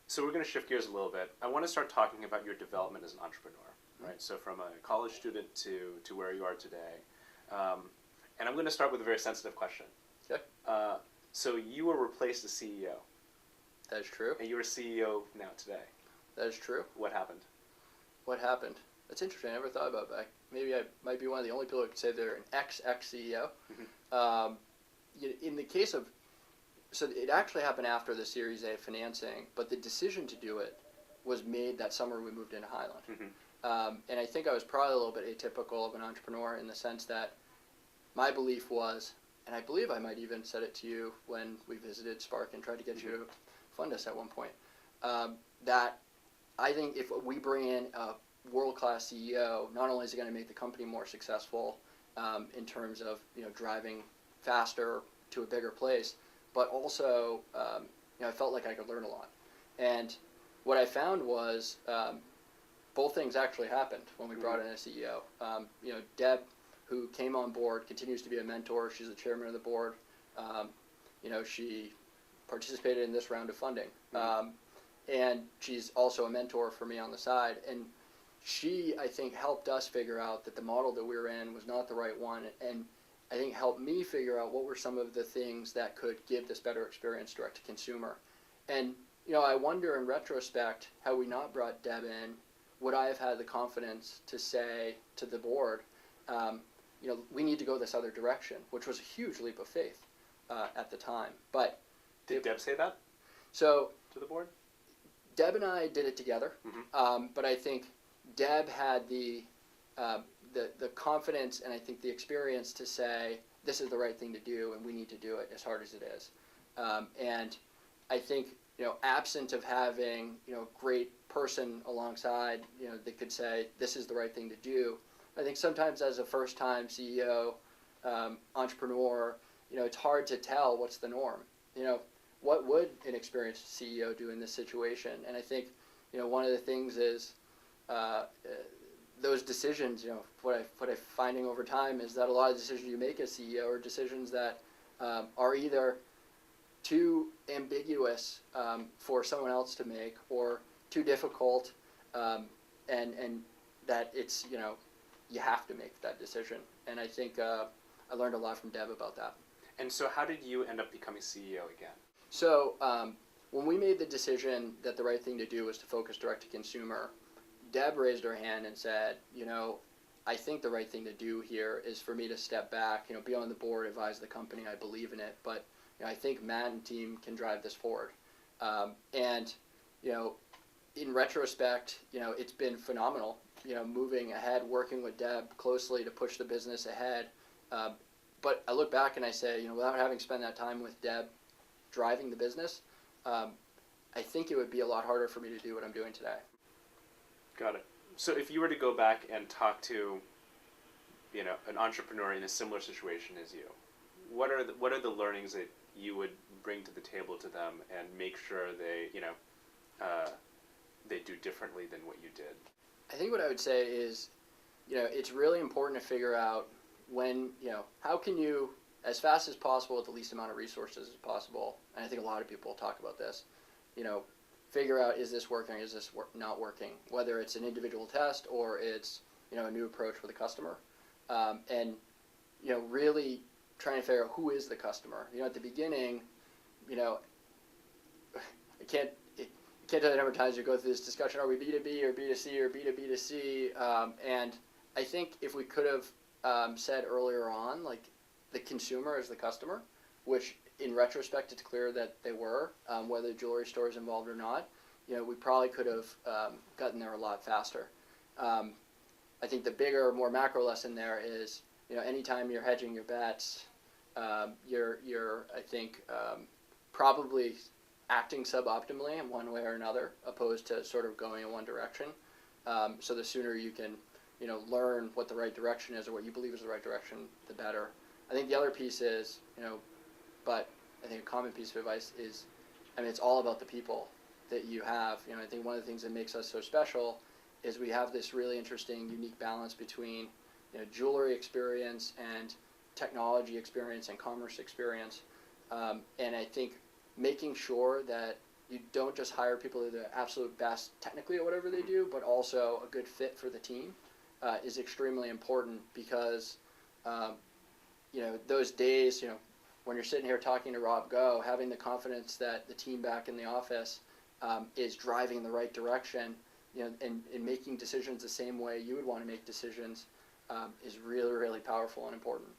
So we're going to shift gears a little bit. I want to start talking about your development as an entrepreneur, right? So from a college student to where you are today. And I'm going to start with a very sensitive question. Okay. So you were replaced as CEO. That is true. And you're a CEO now today. That is true. What happened? What happened? That's interesting. I never thought about that. Maybe I might be one of the only people who could say they're an ex-CEO. Mm-hmm. In the case of, so it actually happened after the Series A financing, but the decision to do it was made that summer we moved into Highland. Mm-hmm. And I think I was probably a little bit atypical of an entrepreneur in the sense that my belief was, and I believe I might even said it to you when we visited Spark and tried to get you to fund us at one point, that I think if we bring in a world-class CEO, not only is it going to make the company more successful in terms of driving faster to a bigger place, but also I felt like I could learn a lot. And what I found was both things actually happened when we brought in a CEO. Deb, who came on board, continues to be a mentor. She's the chairman of the board. She participated in this round of funding. And she's also a mentor for me on the side. And she, I think, helped us figure out that the model that we were in was not the right one. And I think helped me figure out what were some of the things that could give this better experience direct to consumer. And, I wonder in retrospect, had we not brought Deb in, would I have had the confidence to say to the board, we need to go this other direction, which was a huge leap of faith at the time. But did Deb say that? So to the board? Deb and I did it together, but I think Deb had the confidence and I think the experience to say this is the right thing to do and we need to do it as hard as it is. And I think absent of having great person alongside that could say this is the right thing to do. I think sometimes as a first-time CEO, entrepreneur, it's hard to tell what's the norm. What would an experienced CEO do in this situation? And I think, one of the things is those decisions, what I'm finding over time is that a lot of decisions you make as CEO are decisions that are either too ambiguous for someone else to make or too difficult and that it's, you have to make that decision. And I think I learned a lot from Deb about that. And so how did you end up becoming CEO again? So when we made the decision that the right thing to do was to focus direct to consumer, Deb raised her hand and said, I think the right thing to do here is for me to step back, be on the board, advise the company, I believe in it, but I think Matt and team can drive this forward. And in retrospect, it's been phenomenal, moving ahead, working with Deb closely to push the business ahead. But I look back and I say, without having spent that time with Deb driving the business, I think it would be a lot harder for me to do what I'm doing today. Got it. So if you were to go back and talk to, an entrepreneur in a similar situation as you, what are the learnings that you would bring to the table to them and make sure they do differently than what you did? I think what I would say is, it's really important to figure out when, how can you, as fast as possible with the least amount of resources as possible, and I think a lot of people talk about this, figure out, is this working, is this not working, whether it's an individual test or it's, a new approach with a customer. And, really trying to figure out who is the customer. At the beginning, I can't tell you the number of times you go through this discussion, are we B2B or B2C or B2B2C? And I think if we could have said earlier on, like, the consumer is the customer, which in retrospect it's clear that they were, whether the jewelry store is involved or not, we probably could have gotten there a lot faster. I think the bigger, more macro lesson there is, anytime you're hedging your bets, you're I think, probably acting suboptimally in one way or another, opposed to sort of going in one direction. So the sooner you can, learn what the right direction is or what you believe is the right direction, the better. I think the other piece is, but I think a common piece of advice is, it's all about the people that you have. I think one of the things that makes us so special is we have this really interesting, unique balance between, jewelry experience and technology experience and commerce experience. And I think making sure that you don't just hire people that are the absolute best technically at whatever they do, but also a good fit for the team is extremely important because, those days, when you're sitting here talking to Rob Go, having the confidence that the team back in the office is driving in the right direction, and making decisions the same way you would want to make decisions is really, really powerful and important.